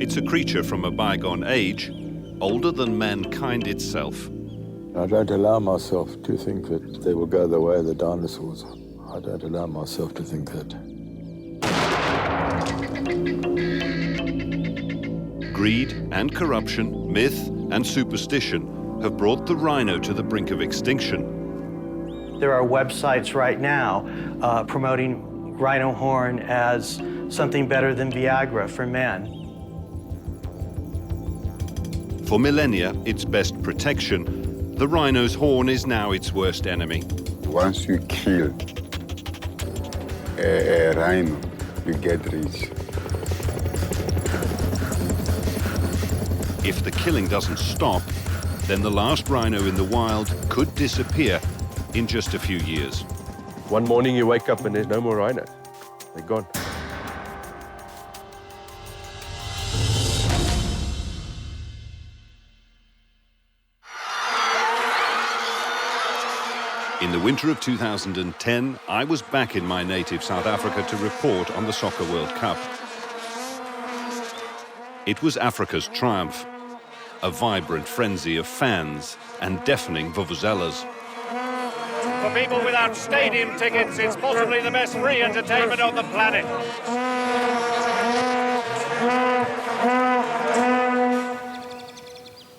It's a creature from a bygone age, older than mankind itself. I don't allow myself to think that they will go the way of the dinosaurs. I don't allow myself to think that. Greed and corruption, myth and superstition have brought the rhino to the brink of extinction. There are websites right now promoting rhino horn as something better than Viagra for men. For millennia, its best protection, the rhino's horn is now its worst enemy. Once you kill a rhino, you get rich. If the killing doesn't stop, then the last rhino in the wild could disappear in just a few years. One morning you wake up and there's no more rhinos. They're gone. In the winter of 2010, I was back in my native South Africa to report on the Soccer World Cup. It was Africa's triumph, a vibrant frenzy of fans and deafening vuvuzelas. For people without stadium tickets, it's possibly the best free entertainment on the planet.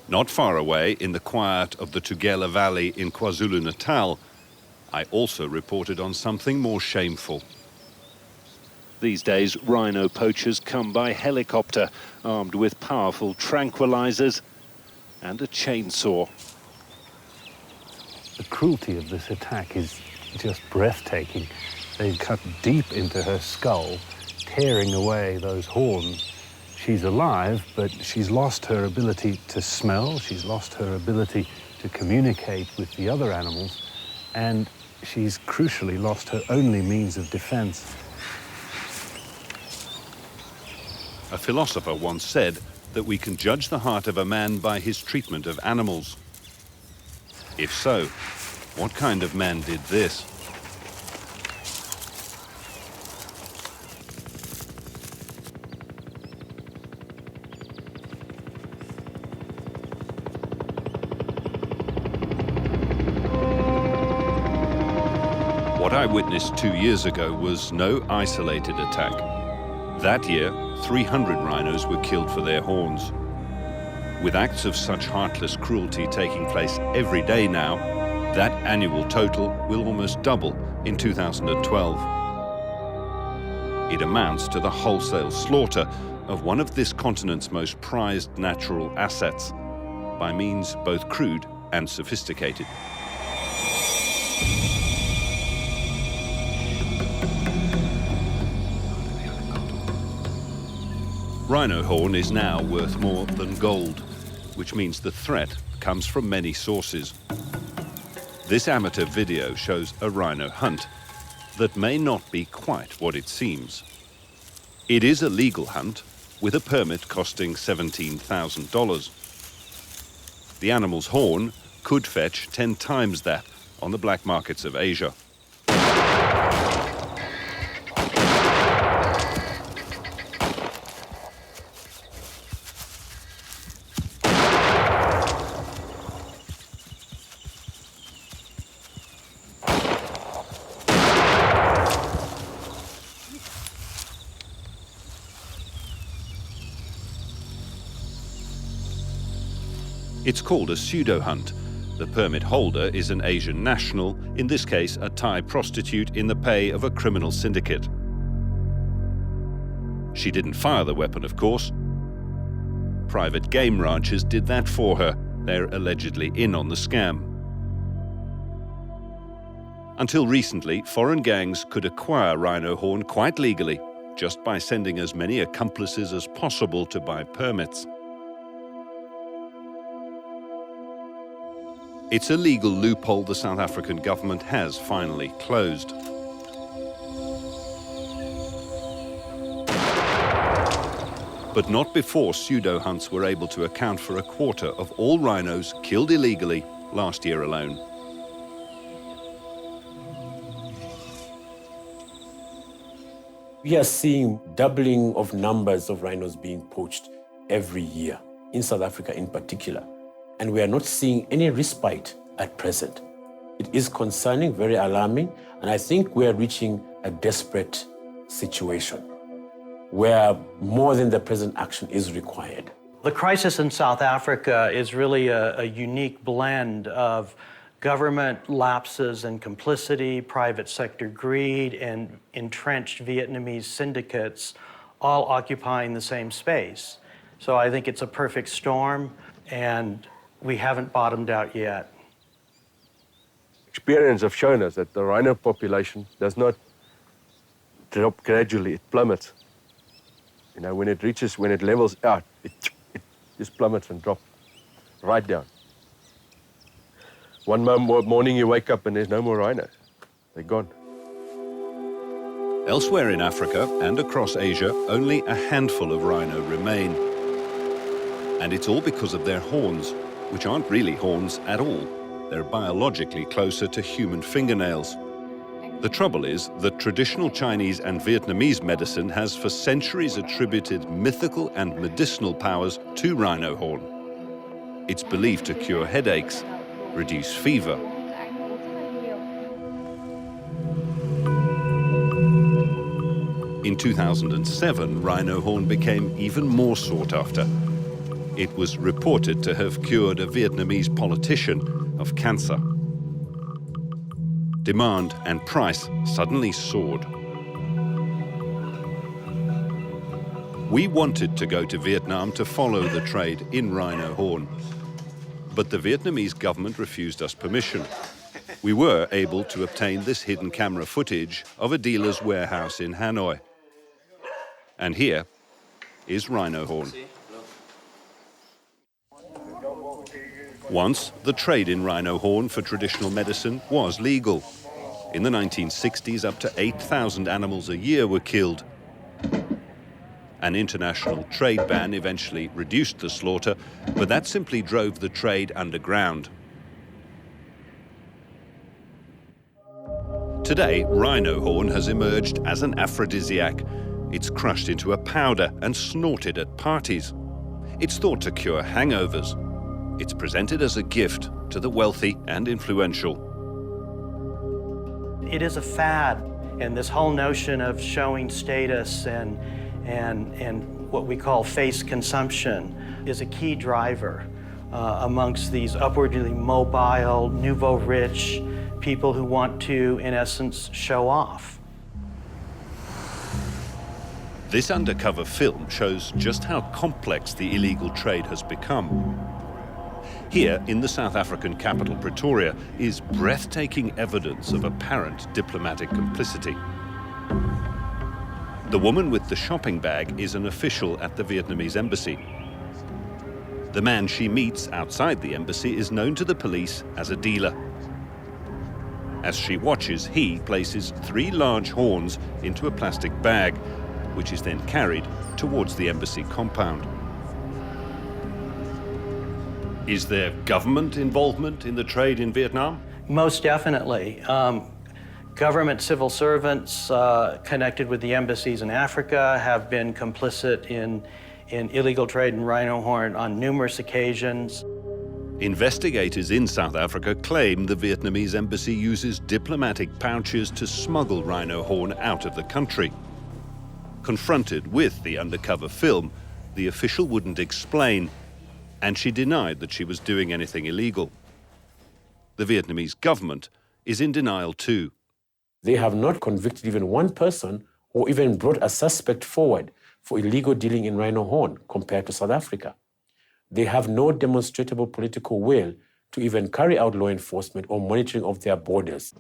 Not far away, in the quiet of the Tugela Valley in KwaZulu-Natal, I also reported on something more shameful. These days, rhino poachers come by helicopter, armed with powerful tranquilizers and a chainsaw. The cruelty of this attack is just breathtaking. They cut deep into her skull, tearing away those horns. She's alive, but she's lost her ability to smell, she's lost her ability to communicate with the other animals, and she's crucially lost her only means of defense. A philosopher once said that we can judge the heart of a man by his treatment of animals. If so, what kind of man did this? What I witnessed 2 years ago was no isolated attack. That year, 300 rhinos were killed for their horns. With acts of such heartless cruelty taking place every day now, that annual total will almost double in 2012. It amounts to the wholesale slaughter of one of this continent's most prized natural assets, by means both crude and sophisticated. Rhino horn is now worth more than gold, which means the threat comes from many sources. This amateur video shows a rhino hunt that may not be quite what it seems. It is a legal hunt, with a permit costing $17,000. The animal's horn could fetch 10 times that on the black markets of Asia. It's called a pseudo hunt. The permit holder is an Asian national, in this case a Thai prostitute in the pay of a criminal syndicate. She didn't fire the weapon, of course. Private game ranchers did that for her. They're allegedly in on the scam. Until recently, foreign gangs could acquire rhino horn quite legally, just by sending as many accomplices as possible to buy permits. It's a legal loophole the South African government has finally closed. But not before pseudo hunts were able to account for a quarter of all rhinos killed illegally last year alone. We are seeing doubling of numbers of rhinos being poached every year, in South Africa in particular. And we are not seeing any respite at present. It is concerning, very alarming, and I think we are reaching a desperate situation where more than the present action is required. The crisis in South Africa is really a unique blend of government lapses and complicity, private sector greed, and entrenched Vietnamese syndicates all occupying the same space. So I think it's a perfect storm, and we haven't bottomed out yet. Experience have shown us that the rhino population does not drop gradually, it plummets. You know, when it levels out, it just plummets and drops right down. One morning you wake up and there's no more rhinos. They're gone. Elsewhere in Africa and across Asia, only a handful of rhino remain. And it's all because of their horns, which aren't really horns at all. They're biologically closer to human fingernails. The trouble is that traditional Chinese and Vietnamese medicine has for centuries attributed mythical and medicinal powers to rhino horn. It's believed to cure headaches, reduce fever. In 2007, rhino horn became even more sought after. It was reported to have cured a Vietnamese politician of cancer. Demand and price suddenly soared. We wanted to go to Vietnam to follow the trade in rhino horn, but the Vietnamese government refused us permission. We were able to obtain this hidden camera footage of a dealer's warehouse in Hanoi. And here is rhino horn. Once, the trade in rhino horn for traditional medicine was legal. In the 1960s, up to 8,000 animals a year were killed. An international trade ban eventually reduced the slaughter, but that simply drove the trade underground. Today, rhino horn has emerged as an aphrodisiac. It's crushed into a powder and snorted at parties. It's thought to cure hangovers. It's presented as a gift to the wealthy and influential. It is a fad, and this whole notion of showing status and what we call face consumption is a key driver amongst these upwardly mobile, nouveau rich people who want to, in essence, show off. This undercover film shows just how complex the illegal trade has become. Here, in the South African capital, Pretoria, is breathtaking evidence of apparent diplomatic complicity. The woman with the shopping bag is an official at the Vietnamese embassy. The man she meets outside the embassy is known to the police as a dealer. As she watches, he places 3 large horns into a plastic bag, which is then carried towards the embassy compound. Is there government involvement in the trade in Vietnam? Most definitely. Government civil servants connected with the embassies in Africa have been complicit in illegal trade in rhino horn on numerous occasions. Investigators in South Africa claim the Vietnamese embassy uses diplomatic pouches to smuggle rhino horn out of the country. Confronted with the undercover film, the official wouldn't explain, and she denied that she was doing anything illegal. The Vietnamese government is in denial too. They have not convicted even one person or even brought a suspect forward for illegal dealing in rhino horn compared to South Africa. They have no demonstrable political will to even carry out law enforcement or monitoring of their borders.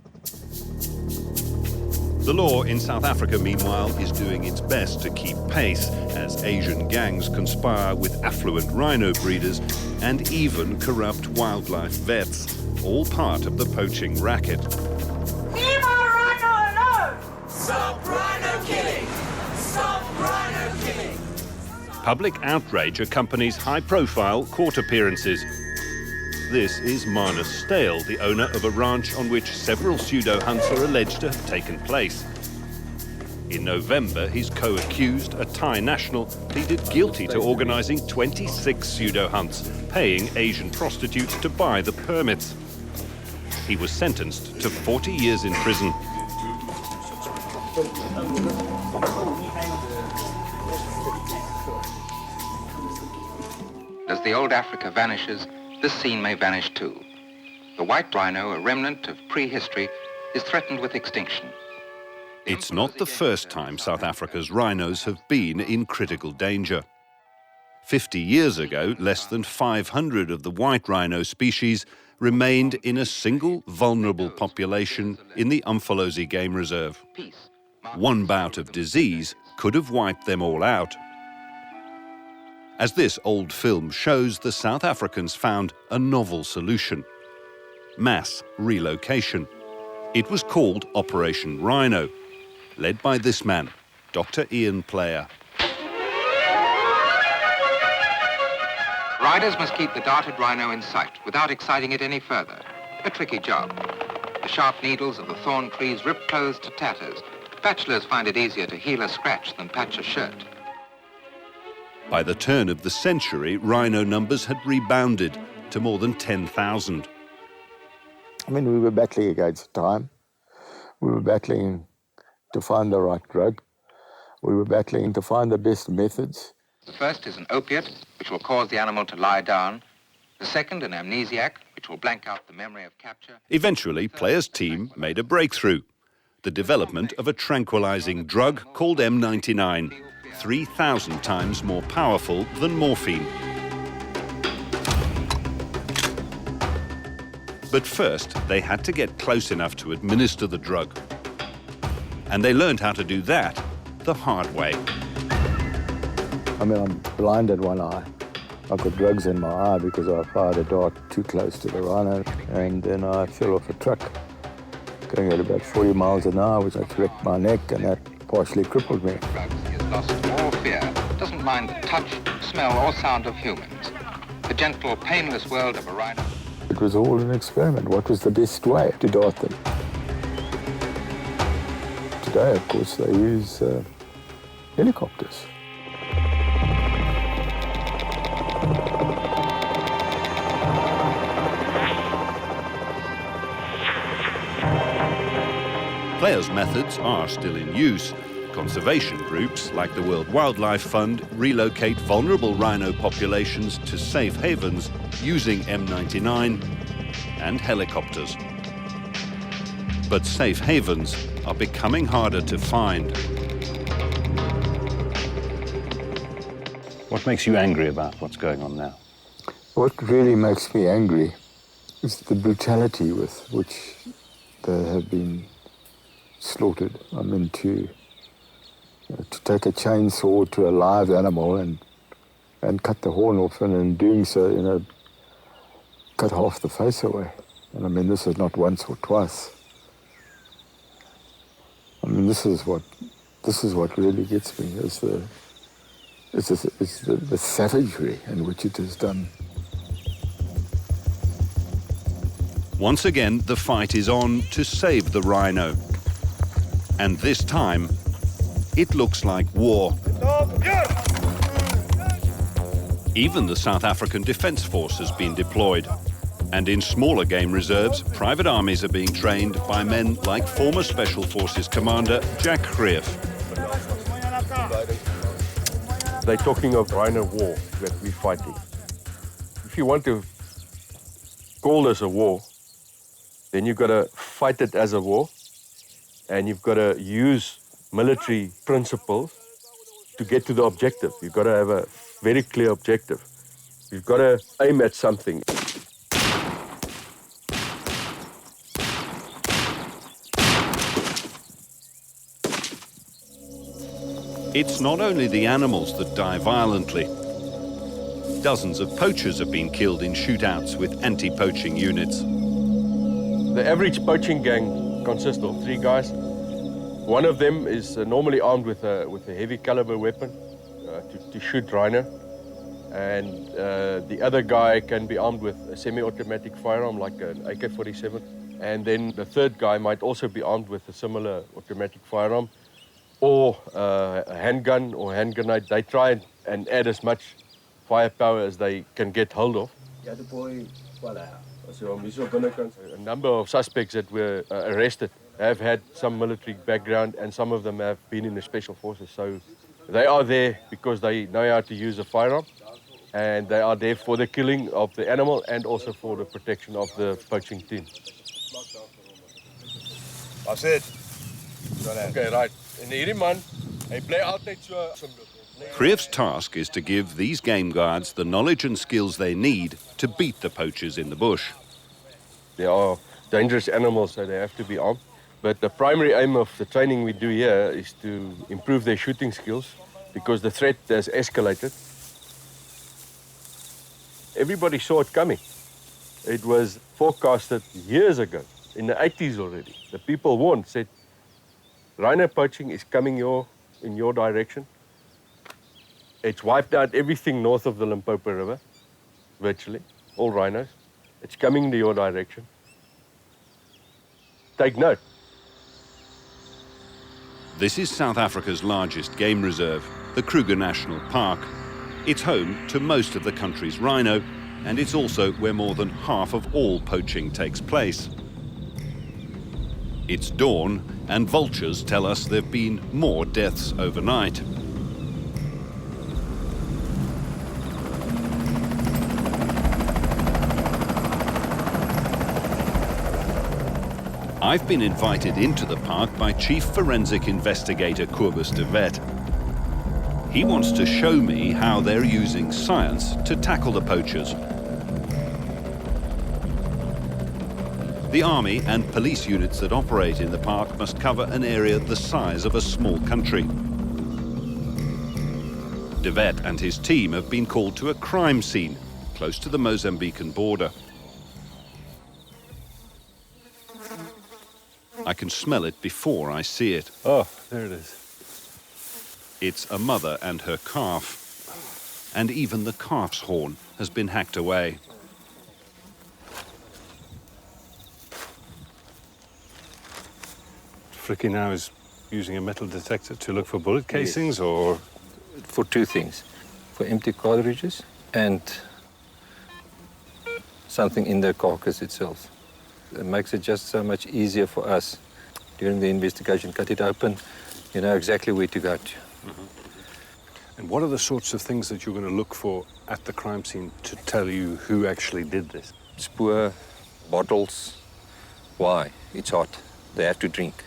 The law in South Africa, meanwhile, is doing its best to keep pace as Asian gangs conspire with affluent rhino breeders and even corrupt wildlife vets, all part of the poaching racket. Leave our rhino alone! Stop rhino killing! Stop rhino killing! Public outrage accompanies high-profile court appearances. This is Marnus Stale, the owner of a ranch on which several pseudo hunts are alleged to have taken place. In November, his co-accused, a Thai national, pleaded guilty to organising 26 pseudo hunts, paying Asian prostitutes to buy the permits. He was sentenced to 40 years in prison. As the old Africa vanishes, this scene may vanish too. The white rhino, a remnant of prehistory, is threatened with extinction. It's not the first time South Africa's rhinos have been in critical danger. 50 years ago, less than 500 of the white rhino species remained in a single vulnerable population in the Umfolozi Game Reserve. One bout of disease could have wiped them all out. As this old film shows, the South Africans found a novel solution: mass relocation. It was called Operation Rhino, led by this man, Dr. Ian Player. Riders must keep the darted rhino in sight without exciting it any further. A tricky job. The sharp needles of the thorn trees rip clothes to tatters. Bachelors find it easier to heal a scratch than patch a shirt. By the turn of the century, rhino numbers had rebounded to more than 10,000. I mean, we were battling against time. We were battling to find the right drug. We were battling to find the best methods. The first is an opiate, which will cause the animal to lie down. The second, an amnesiac, which will blank out the memory of capture. Eventually, Player's team made a breakthrough: the development of a tranquilizing drug called M99, 3,000 times more powerful than morphine. But first, they had to get close enough to administer the drug. And they learned how to do that the hard way. I mean, I'm blind in one eye. I've got drugs in my eye because I fired a dart too close to the rhino, and then I fell off a truck going at about 40 miles an hour, which I wrecked my neck, and that partially crippled me. He has lost all fear, doesn't mind the touch, smell, or sound of humans. The gentle, painless world of a rhino. It was all an experiment. What was the best way to dart them? Today, of course, they use helicopters. Players' methods are still in use. Conservation groups like the World Wildlife Fund relocate vulnerable rhino populations to safe havens using M99 and helicopters. But safe havens are becoming harder to find. What makes you angry about what's going on now? What really makes me angry is the brutality with which they have been slaughtered. I mean, to take a chainsaw to a live animal and cut the horn off, and in doing so, cut half the face away. And I mean, this is not once or twice. I mean, this is what really gets me, is the savagery in which it is done. Once again, the fight is on to save the rhino. And this time, it looks like war. Even the South African Defence Force has been deployed. And in smaller game reserves, private armies are being trained by men like former Special Forces Commander Jack Greef. They're talking of rhino war that we're fighting. If you want to call this a war, then you've got to fight it as a war, and you've got to use military principles to get to the objective. You've got to have a very clear objective. You've got to aim at something. It's not only the animals that die violently. Dozens of poachers have been killed in shootouts with anti-poaching units. The average poaching gang consists of 3 guys. One of them is normally armed with a heavy caliber weapon to shoot rhino. And the other guy can be armed with a semi-automatic firearm like an AK-47. And then the third guy might also be armed with a similar automatic firearm. or a handgun or hand grenade. They try and add as much firepower as they can get hold of. A number of suspects that were arrested have had some military background, and some of them have been in the special forces. So they are there because they know how to use a firearm, and they are there for the killing of the animal and also for the protection of the poaching team. That's it. Okay, right. In hierdie man, hy bly altyd so. Krief's task is to give these game guards the knowledge and skills they need to beat the poachers in the bush. They are dangerous animals, so they have to be armed. But the primary aim of the training we do here is to improve their shooting skills, because the threat has escalated. Everybody saw it coming. It was forecasted years ago, in the 80s already. The people warned, said, rhino poaching is coming in your direction. It's wiped out everything north of the Limpopo River, virtually, all rhinos. It's coming in your direction. Take note. This is South Africa's largest game reserve, the Kruger National Park. It's home to most of the country's rhino, and it's also where more than half of all poaching takes place. It's dawn, and vultures tell us there have been more deaths overnight. I've been invited into the park by Chief Forensic Investigator Kobus de Wet. He wants to show me how they're using science to tackle the poachers. The army and police units that operate in the park must cover an area the size of a small country. De Wet and his team have been called to a crime scene close to the Mozambican border. I can smell it before I see it. Oh, there it is. It's a mother and her calf. And even the calf's horn has been hacked away. Fricky now is using a metal detector to look for bullet casings, or? For two things. For empty cartridges and something in the carcass itself. It makes it just so much easier for us during the investigation. Cut it open, you know exactly where to go to. And what are the sorts of things that you're going to look for at the crime scene to tell you who actually did this? Spoor, bottles. Why? It's hot. They have to drink.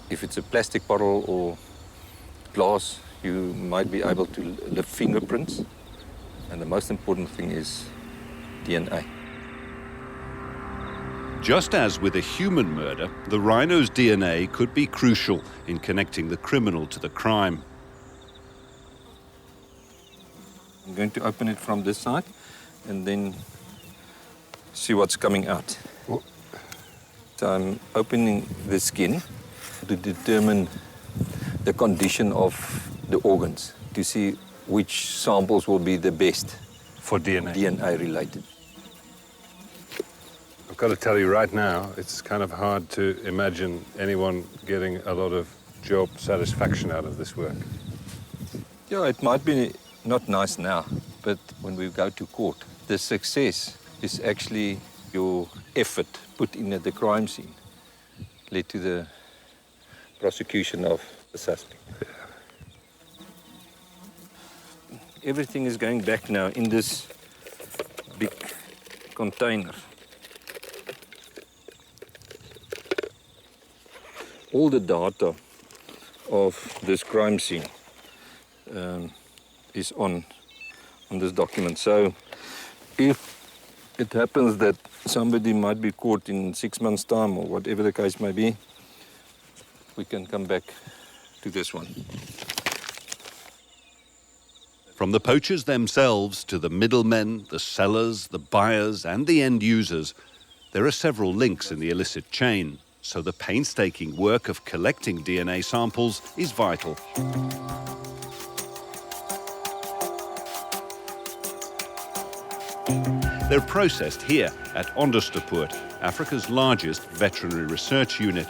If it's a plastic bottle or glass, you might be able to lift fingerprints. And the most important thing is DNA. Just as with a human murder, the rhino's DNA could be crucial in connecting the criminal to the crime. I'm going to open it from this side and then see what's coming out. So I'm opening the skin to determine the condition of the organs, to see which samples will be the best for DNA related. I've got to tell you right now, it's kind of hard to imagine anyone getting a lot of job satisfaction out of this work. Yeah, it might be not nice now, but when we go to court, the success is actually your effort put in at the crime scene led to the prosecution of the suspect. Everything is going back now in this big container. All the data of this crime scene is on this document. So if it happens that somebody might be caught in 6 months' time or whatever the case may be, we can come back to this one. From the poachers themselves to the middlemen, the sellers, the buyers, and the end users, there are several links in the illicit chain. So the painstaking work of collecting DNA samples is vital. They're processed here at Onderstepoort, Africa's largest veterinary research unit.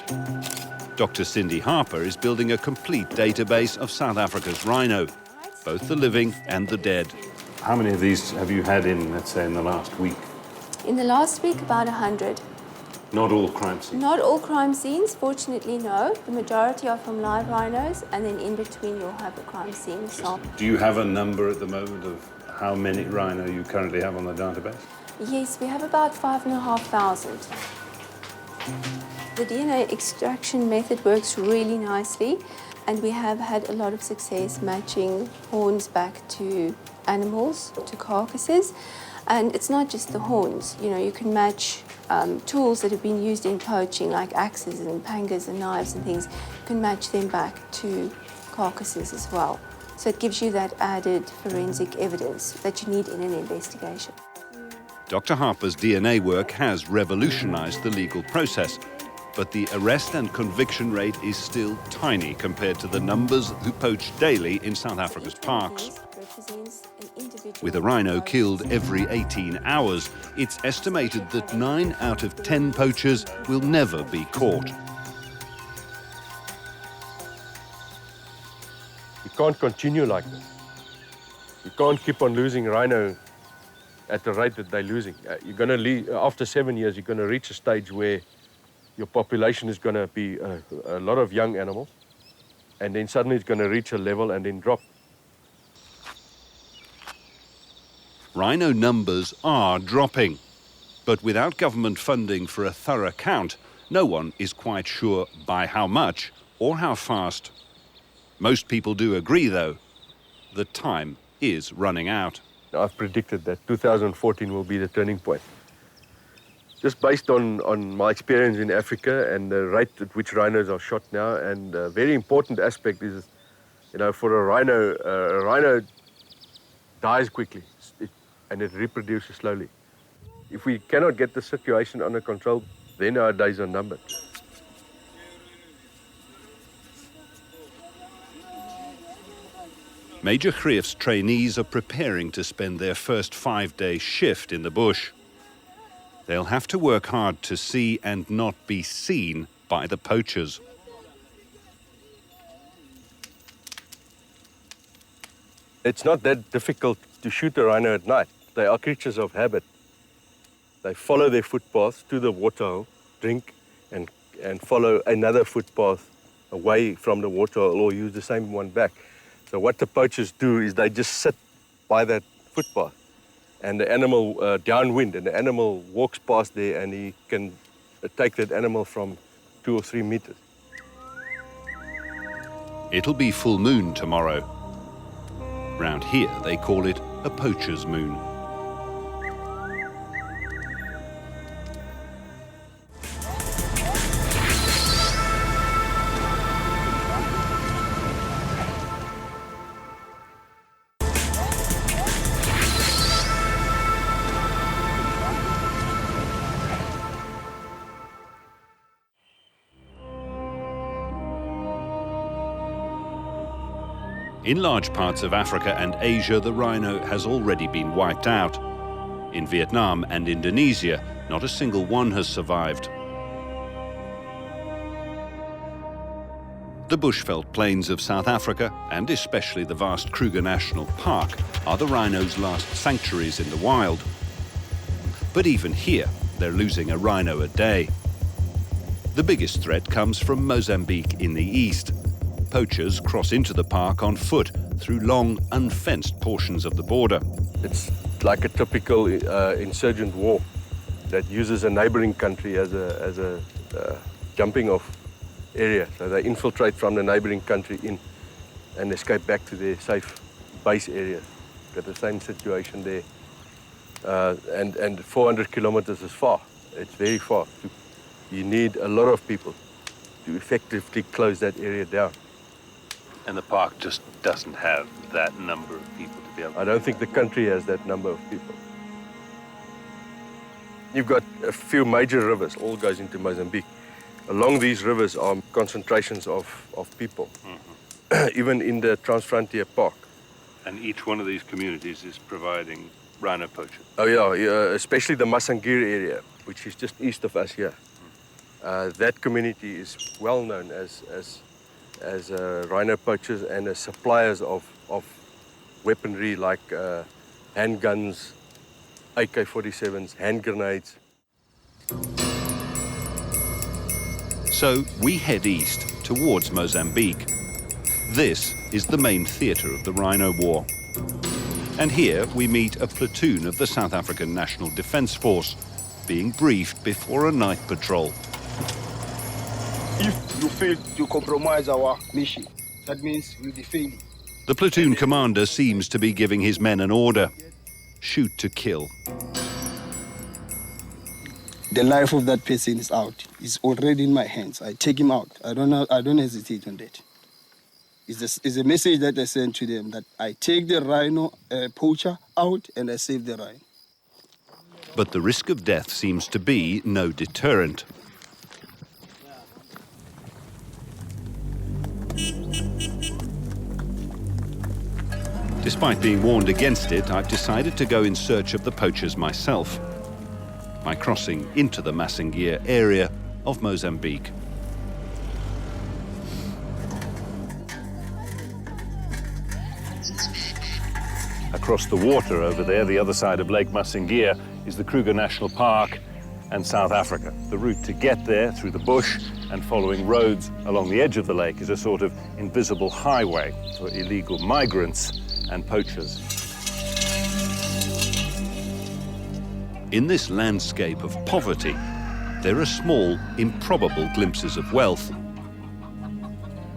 Dr. Cindy Harper is building a complete database of South Africa's rhino, both the living and the dead. How many of these have you had in, let's say, in the last week? In the last week, about 100. Not all crime scenes? Not all crime scenes, fortunately, no. The majority are from live rhinos, and then in between you'll have a crime scene. So. Do you have a number at the moment of how many rhino you currently have on the database? Yes, we have about 5,500. The DNA extraction method works really nicely, and we have had a lot of success matching horns back to animals, to carcasses. And it's not just the horns, you know, you can match tools that have been used in poaching, like axes and pangas and knives and things. You can match them back to carcasses as well. So it gives you that added forensic evidence that you need in an investigation. Dr. Harper's DNA work has revolutionized the legal process, but the arrest and conviction rate is still tiny compared to the numbers who poach daily in South Africa's parks. With a rhino killed every 18 hours, it's estimated that 9 out of 10 poachers will never be caught. You can't continue like this. You can't keep on losing rhino at the rate that they're losing. You're going to after 7 years, you're going to reach a stage where your population is going to be a lot of young animals, and then suddenly it's going to reach a level and then drop. Rhino numbers are dropping, but without government funding for a thorough count, no one is quite sure by how much or how fast. Most people do agree, though, the time is running out. I've predicted that 2014 will be the turning point. Just based on my experience in Africa and the rate at which rhinos are shot now, and a very important aspect is, you know, for a rhino dies quickly and it reproduces slowly. If we cannot get the situation under control, then our days are numbered. Major Greef's trainees are preparing to spend their first 5-day shift in the bush. They'll have to work hard to see and not be seen by the poachers. It's not that difficult to shoot a rhino at night. They are creatures of habit. They follow their footpath to the waterhole, drink, and follow another footpath away from the waterhole, or use the same one back. So what the poachers do is they just sit by that footpath, and the animal downwind, and the animal walks past there, and he can take that animal from 2 or 3 meters. It'll be full moon tomorrow. Round here, they call it a poacher's moon. In large parts of Africa and Asia, the rhino has already been wiped out. In Vietnam and Indonesia, not a single one has survived. The bushveld plains of South Africa, and especially the vast Kruger National Park, are the rhino's last sanctuaries in the wild. But even here, they're losing a rhino a day. The biggest threat comes from Mozambique in the east. Poachers cross into the park on foot through long, unfenced portions of the border. It's like a typical insurgent war that uses a neighboring country as a jumping off area. So they infiltrate from the neighboring country in and escape back to their safe base areas. Got the same situation there. And 400 kilometers is far. It's very far. You need a lot of people to effectively close that area down. And the park just doesn't have that number of people to be able to... I don't think the country has that number of people. You've got a few major rivers, all goes into Mozambique. Along these rivers are concentrations of people, even in the Transfrontier Park. And each one of these communities is providing rhino poachers. Oh yeah, especially the Masangir area, which is just east of us here. That community is well known as rhino poachers and as suppliers of weaponry like handguns, AK-47s, hand grenades. So we head east towards Mozambique. This is the main theatre of the Rhino War. And here we meet a platoon of the South African National Defence Force being briefed before a night patrol. If you fail to compromise our mission, that means we'll be failing. The platoon commander seems to be giving his men an order: shoot to kill. The life of that person is out. It's already in my hands. I take him out. I don't hesitate on that. It's a message that I send to them that I take the rhino poacher out and I save the rhino. But the risk of death seems to be no deterrent. Despite being warned against it, I've decided to go in search of the poachers myself by crossing into the Massingier area of Mozambique. Across the water over there, the other side of Lake Massingier, is the Kruger National Park and South Africa. The route to get there through the bush and following roads along the edge of the lake is a sort of invisible highway for illegal migrants and poachers. In this landscape of poverty, there are small, improbable glimpses of wealth.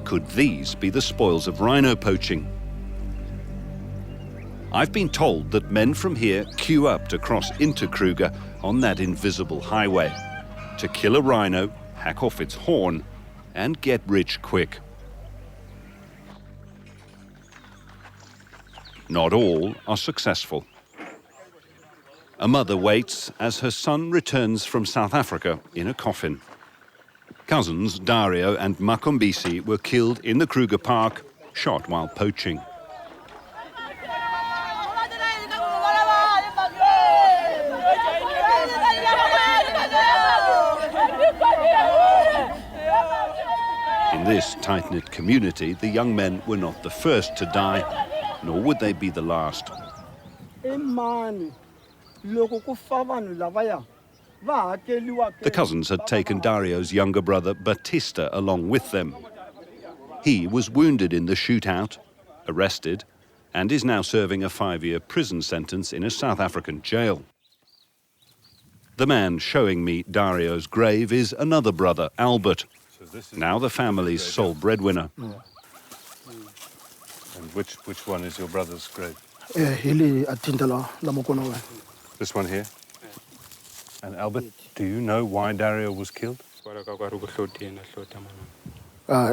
Could these be the spoils of rhino poaching? I've been told that men from here queue up to cross into Kruger on that invisible highway to kill a rhino, hack off its horn, and get rich quick. Not all are successful. A mother waits as her son returns from South Africa in a coffin. Cousins Dario and Makombisi were killed in the Kruger Park, shot while poaching. In this tight-knit community, the young men were not the first to die, nor would they be the last. The cousins had taken Dario's younger brother, Batista, along with them. He was wounded in the shootout, arrested, and is now serving a 5-year prison sentence in a South African jail. The man showing me Dario's grave is another brother, Albert, now the family's sole breadwinner. And which one is your brother's grave? This one here? And Albert, do you know why Dario was killed?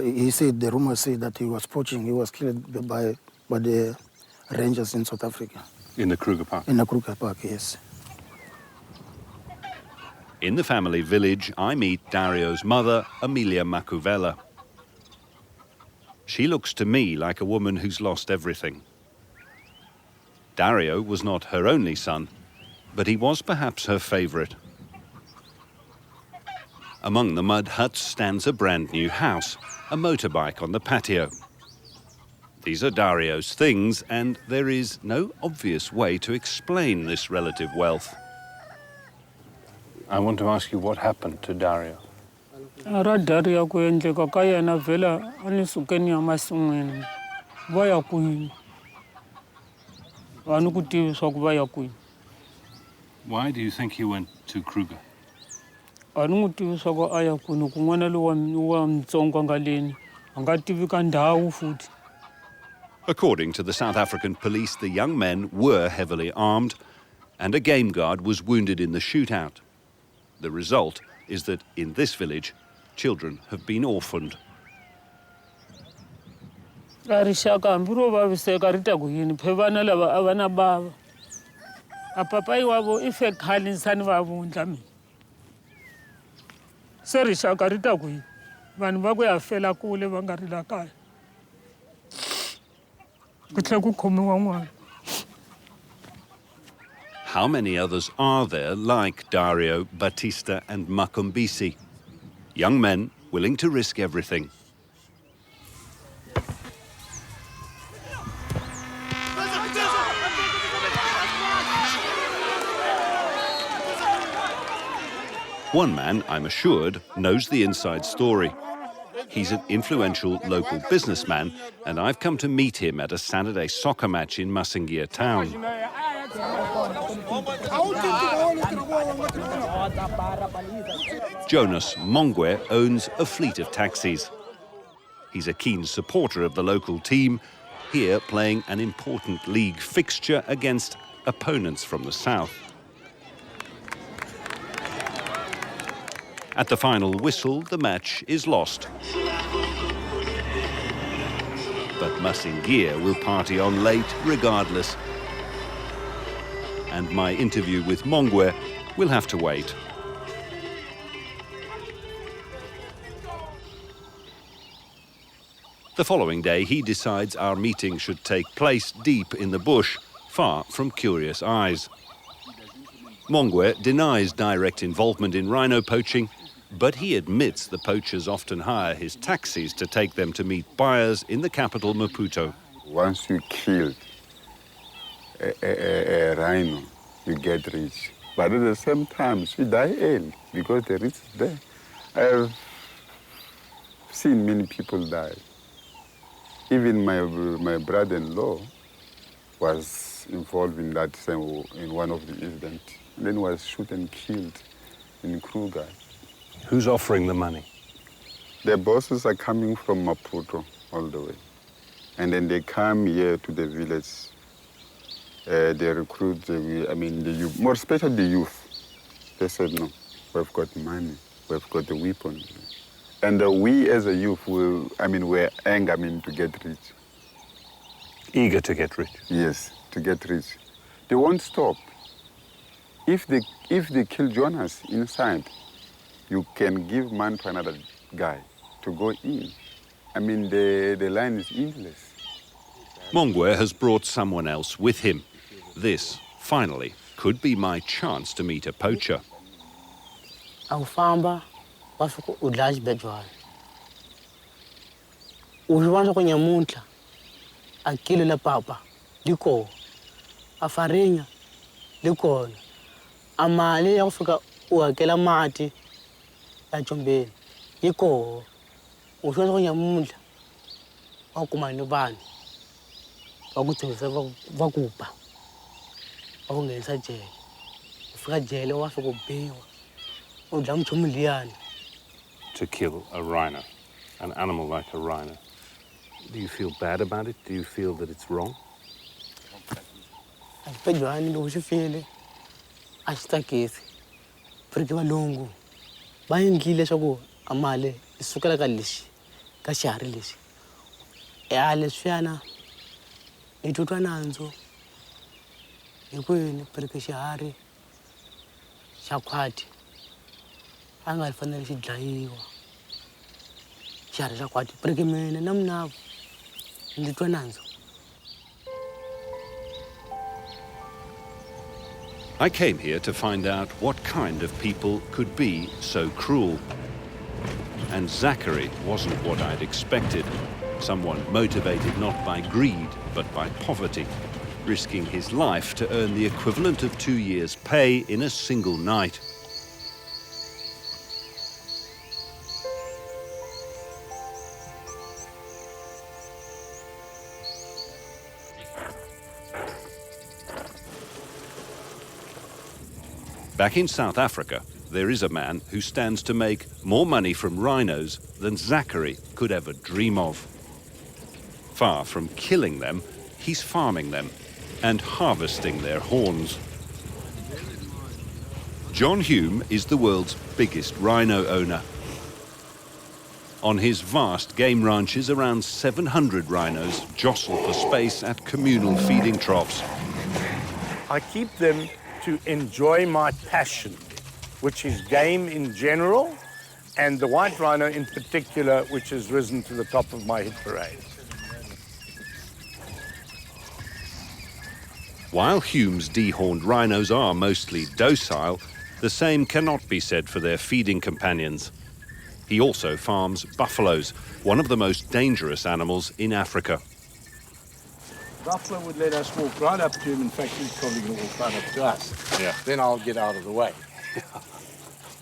He said, the rumors say that he was poaching. He was killed by the rangers in South Africa. In the Kruger Park? In the Kruger Park, yes. In the family village, I meet Dario's mother, Amelia Makuvela. She looks to me like a woman who's lost everything. Dario was not her only son, but he was perhaps her favorite. Among the mud huts stands a brand new house, a motorbike on the patio. These are Dario's things, and there is no obvious way to explain this relative wealth. I want to ask you what happened to Dario. Dario kuendleka ka yena vela anisukeni ya masungweni vaya kwini vanu ku tiviswa ku vaya kwini. Why do you think he went to Kruger? Anu n'wi tiviswa ku aya kwini kun'wana lowa mtsongo ngaleni a nga tivi ka ndhawu futhi. According to the South African police, the young men were heavily armed, and a game guard was wounded in the shootout. The result is that in this village, children have been orphaned. Rixaka hambi ro vaviseka ri ta ku yini phe vana lava a va na bava a papai wavo i fe khale nsani va vundla mina se rixaka ri ta ku yini vanhu va ku ya fela kule va nga ri la kaya ku tlhela ku khomiwa n'wana. How many others are there like Dario, Batista and Makombisi? Young men willing to risk everything. One man, I'm assured, knows the inside story. He's an influential local businessman, and I've come to meet him at a Saturday soccer match in Masingia town. Jonas Mongwe owns a fleet of taxis. He's a keen supporter of the local team, here playing an important league fixture against opponents from the south. At the final whistle, the match is lost. But Masingia will party on late regardless. And my interview with Mongwe will have to wait. The following day, he decides our meeting should take place deep in the bush, far from curious eyes. Mongwe denies direct involvement in rhino poaching, but he admits the poachers often hire his taxis to take them to meet buyers in the capital, Maputo. Once you kill a rhino, you get rich. But at the same time, you die early because the rich is there. I've seen many people die. Even my brother-in-law was involved in that in one of the incidents. And then was shot and killed in Kruger. Who's offering the money? The bosses are coming from Maputo all the way. And then they come here to the village. They recruit, the youth, more especially the youth. They said, no, we've got money, we've got the weapons. And we as a youth, we're angry, to get rich. Eager to get rich? Yes, to get rich. They won't stop. If they kill Jonas inside, you can give money to another guy to go in. The line is endless. Mongwe has brought someone else with him. This, finally, could be my chance to meet a poacher. Aufamba wafika udlaji bedwala. Uliwanza kwenye muntla akile la papa liko afarinya likona amali ya kufika uakela mati la Jombeni iko ushonza kwenye muntla wakumani bani wakuthengisa vakupa wakungenisa jele ufika jele wafika ubhiwa udla mchumu liyani. To kill a rhino, an animal like a rhino. Do you feel bad about it? Do you feel that it's wrong? Pedwani lo xifile a xitakisi porque valungu va endlile swa ku amale isukela ka lexi ka xiharhi lexi leswiyana ni titwa nandzu hinkwenu porque xiharhi xa khwati a nga fanele xi dlayiwa xiharhi xa khwati porque mina na mnavo ni titwa nandzu. I came here to find out what kind of people could be so cruel. And Zachary wasn't what I'd expected. Someone motivated not by greed, but by poverty, risking his life to earn the equivalent of 2 years' pay in a single night. Back in South Africa, there is a man who stands to make more money from rhinos than Zachary could ever dream of. Far from killing them, he's farming them and harvesting their horns. John Hume is the world's biggest rhino owner. On his vast game ranches, around 700 rhinos jostle for space at communal feeding troughs. I keep them to enjoy my passion, which is game in general, and the white rhino in particular, which has risen to the top of my hit parade. While Hume's dehorned rhinos are mostly docile, the same cannot be said for their feeding companions. He also farms buffaloes, one of the most dangerous animals in Africa. Buffalo would let us walk right up to him. In fact, he's probably going to walk right up to us. Yeah. Then I'll get out of the way.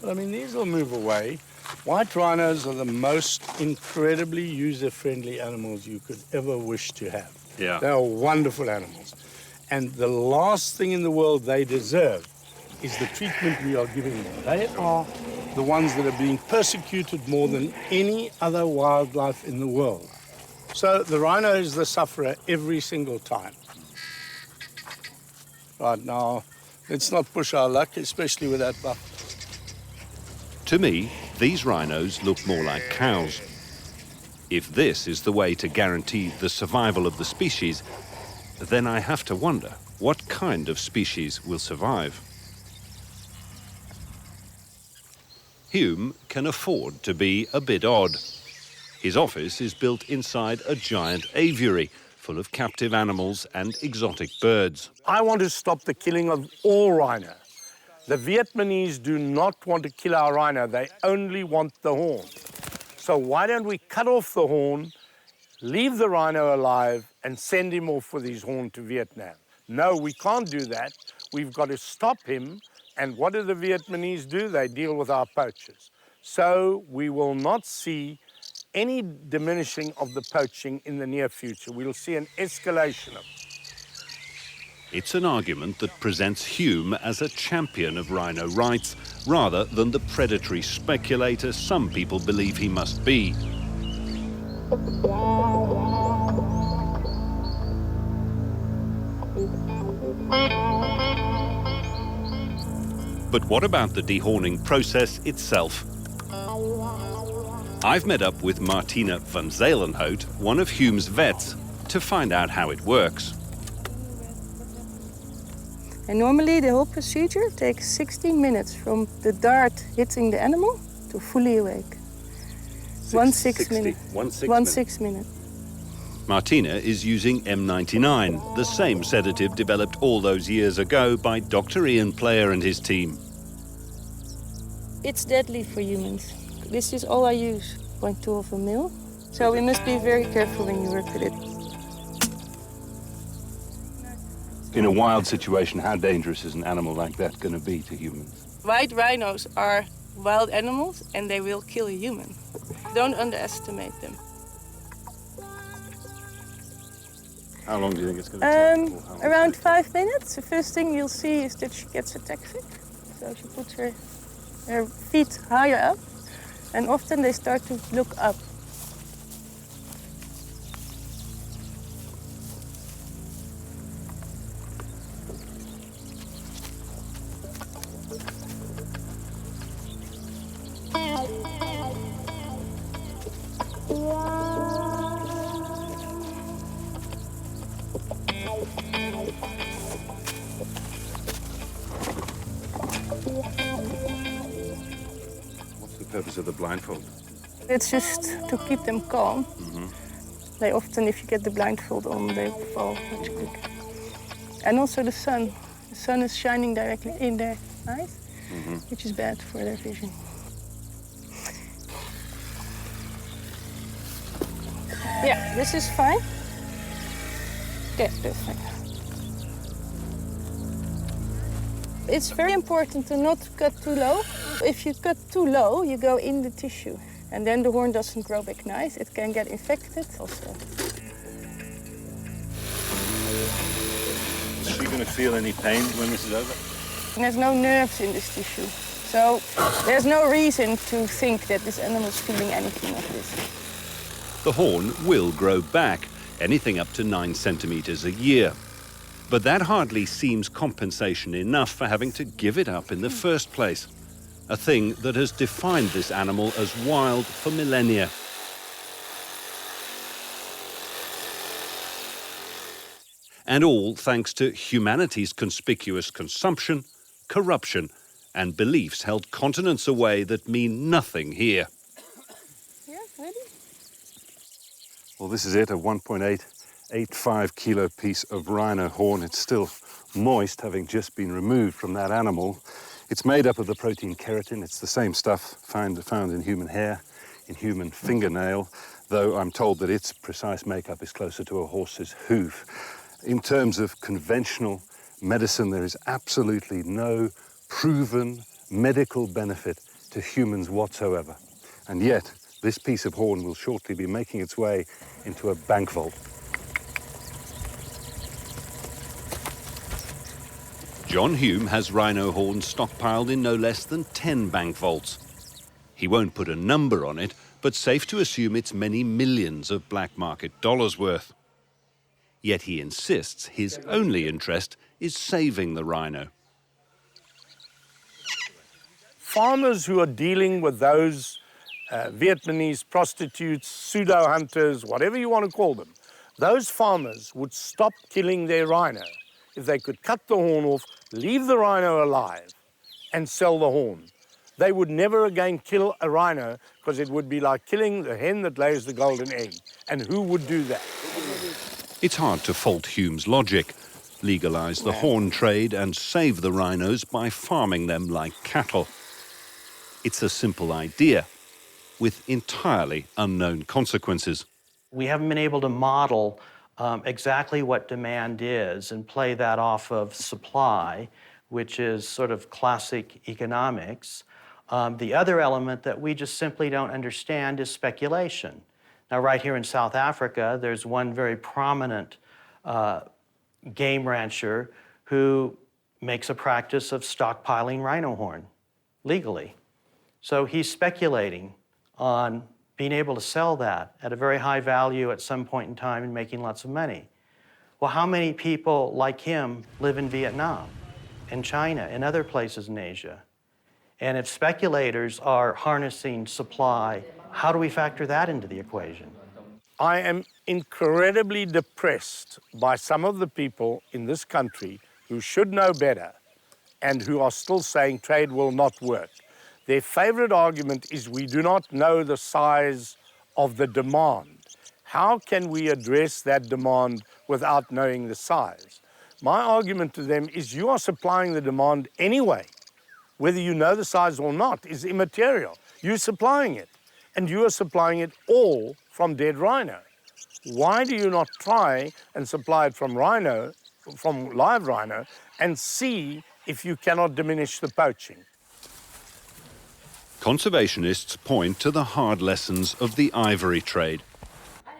But I mean, these will move away. White rhinos are the most incredibly user-friendly animals you could ever wish to have. Yeah. They are wonderful animals. And the last thing in the world they deserve is the treatment we are giving them. They are the ones that are being persecuted more than any other wildlife in the world. So the rhino is the sufferer every single time. Right now, let's not push our luck, especially with that buck. To me, these rhinos look more like cows. If this is the way to guarantee the survival of the species, then I have to wonder what kind of species will survive. Hume can afford to be a bit odd. His office is built inside a giant aviary full of captive animals and exotic birds. I want to stop the killing of all rhino. The Vietnamese do not want to kill our rhino. They only want the horn. So why don't we cut off the horn, leave the rhino alive, and send him off with his horn to Vietnam? No, we can't do that. We've got to stop him. And what do the Vietnamese do? They deal with our poachers. So we will not see any diminishing of the poaching in the near future. We'll see an escalation of it. It's an argument that presents Hume as a champion of rhino rights rather than the predatory speculator some people believe he must be. But what about the dehorning process itself? I've met up with Martina van Zeelenhout, one of Hume's vets, to find out how it works. And normally the whole procedure takes 16 minutes from the dart hitting the animal to fully awake. 1/6 minute. 1/6 minute. Martina is using M99, the same sedative developed all those years ago by Dr. Ian Player and his team. It's deadly for humans. This is all I use, 0.2 of a mil. So we must be very careful when you work with it. In a wild situation, how dangerous is an animal like that going to be to humans? White rhinos are wild animals and they will kill a human. Don't underestimate them. How long do you think it's going to take? Around 5 minutes. The first thing you'll see is that she gets ataxic. So she puts her feet higher up, and often they start to look up. What's the purpose of the blindfold? It's just to keep them calm. They often, if you get the blindfold on, they fall much quicker. And also the sun. The sun is shining directly in their eyes, which is bad for their vision. Yeah, this is fine. Okay, perfect. It's very important to not cut too low. If you cut too low, you go in the tissue. And then the horn doesn't grow back nice. It can get infected also. Is she going to feel any pain when this is over? And there's no nerves in this tissue. So there's no reason to think that this animal is feeling anything of this. The horn will grow back, anything up to 9 centimeters a year. But that hardly seems compensation enough for having to give it up in the first place. A thing that has defined this animal as wild for millennia. And all thanks to humanity's conspicuous consumption, corruption, and beliefs held continents away that mean nothing here. Yeah, ready? Well, this is it, a 1.885 kilo piece of rhino horn. It's still moist, having just been removed from that animal. It's made up of the protein keratin. It's the same stuff found in human hair. in human fingernail, though I'm told that its precise makeup is closer to a horse's hoof. In terms of conventional medicine, there is absolutely no proven medical benefit to humans whatsoever. And yet, this piece of horn will shortly be making its way into a bank vault. John Hume has rhino horns stockpiled in no less than 10 bank vaults. He won't put a number on it, but safe to assume it's many millions of black market dollars worth. Yet he insists his only interest is saving the rhino. Farmers who are dealing with those Vietnamese prostitutes, pseudo hunters, whatever you want to call them, those farmers would stop killing their rhino if they could cut the horn off, leave the rhino alive, and sell the horn. They would never again kill a rhino because it would be like killing the hen that lays the golden egg. And who would do that? It's hard to fault Hume's logic. Legalise the horn trade and save the rhinos by farming them like cattle. It's a simple idea with entirely unknown consequences. We haven't been able to model exactly what demand is and play that off of supply, which is sort of classic economics. The other element that we just simply don't understand is speculation. Now, right here in South Africa, there's one very prominent game rancher who makes a practice of stockpiling rhino horn legally. So he's speculating on being able to sell that at a very high value at some point in time and making lots of money. Well, how many people like him live in Vietnam, in China, and other places in Asia? And if speculators are harnessing supply, how do we factor that into the equation? I am incredibly depressed by some of the people in this country who should know better and who are still saying trade will not work. Their favorite argument is we do not know the size of the demand. How can we address that demand without knowing the size? My argument to them is you are supplying the demand anyway. Whether you know the size or not is immaterial. You're supplying it, and you are supplying it all from dead rhino. Why do you not try and supply it from rhino, from live rhino, and see if you cannot diminish the poaching? Conservationists point to the hard lessons of the ivory trade.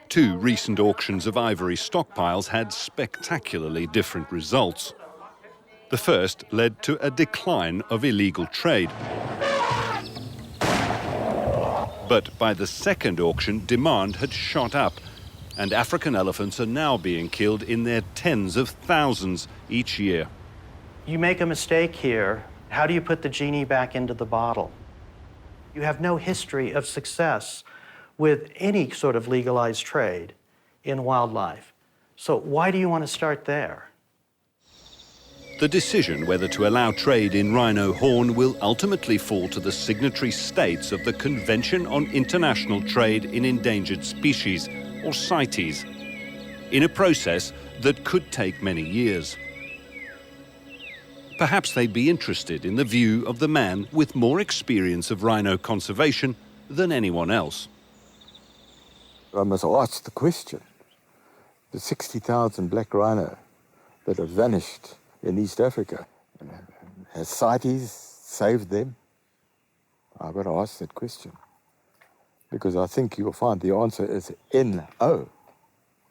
2 recent auctions of ivory stockpiles had spectacularly different results. The first led to a decline of illegal trade. But by the second auction, demand had shot up, and African elephants are now being killed in their tens of thousands each year. You make a mistake here. How do you put the genie back into the bottle? You have no history of success with any sort of legalized trade in wildlife. So why do you want to start there? The decision whether to allow trade in rhino horn will ultimately fall to the signatory states of the Convention on International Trade in Endangered Species, or CITES, in a process that could take many years. Perhaps they'd be interested in the view of the man with more experience of rhino conservation than anyone else. I must ask the question, the 60,000 black rhino that have vanished in East Africa, has CITES saved them? I've got to ask that question, because I think you'll find the answer is no,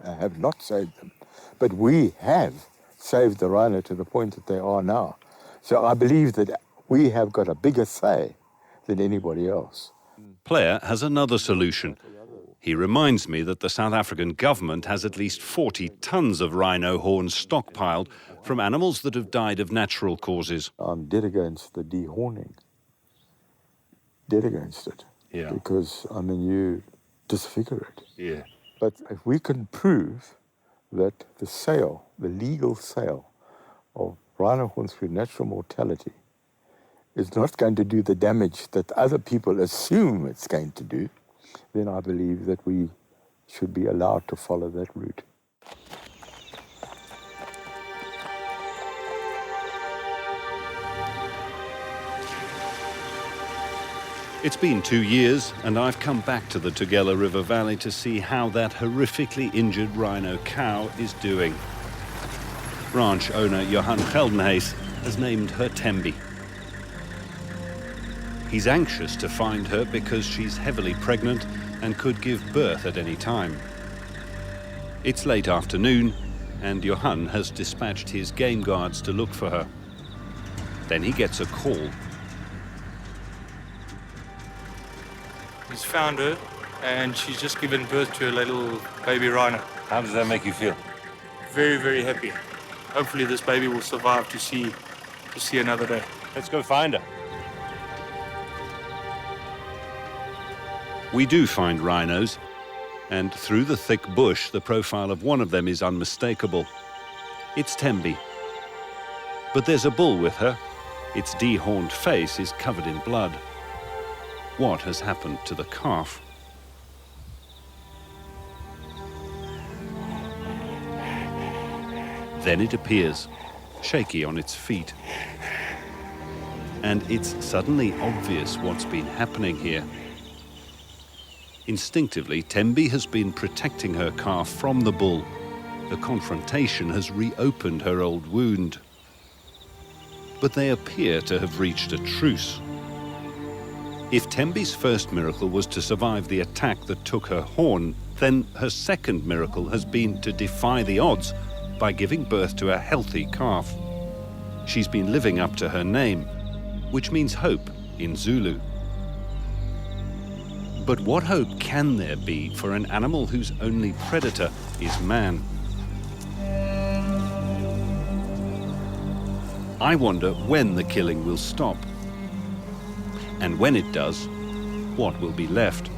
I have not saved them. But we have saved the rhino to the point that they are now. So I believe that we have got a bigger say than anybody else. Player has another solution. He reminds me that the South African government has at least 40 tons of rhino horns stockpiled from animals that have died of natural causes. I'm dead against the dehorning. Dead against it. Yeah. Because, I mean, you disfigure it. Yeah. But if we can prove that the sale, the legal sale of rhino horns through natural mortality is not going to do the damage that other people assume it's going to do, then I believe that we should be allowed to follow that route. It's been 2 years, and I've come back to the Tugela River Valley to see how that horrifically injured rhino cow is doing. Ranch owner Johan Geldenhuys has named her Tembi. He's anxious to find her because she's heavily pregnant and could give birth at any time. It's late afternoon, and Johan has dispatched his game guards to look for her. Then he gets a call. He's found her, and she's just given birth to a little baby rhino. How does that make you feel? Very, very happy. Hopefully this baby will survive to see another day. Let's go find her. We do find rhinos, and through the thick bush, the profile of one of them is unmistakable. It's Tembi. But there's a bull with her. Its dehorned face is covered in blood. What has happened to the calf? Then it appears, shaky on its feet. And it's suddenly obvious what's been happening here. Instinctively, Tembi has been protecting her calf from the bull. The confrontation has reopened her old wound. But they appear to have reached a truce. If Tembi's first miracle was to survive the attack that took her horn, then her second miracle has been to defy the odds by giving birth to a healthy calf. She's been living up to her name, which means hope in Zulu. But what hope can there be for an animal whose only predator is man? I wonder when the killing will stop. And when it does, what will be left?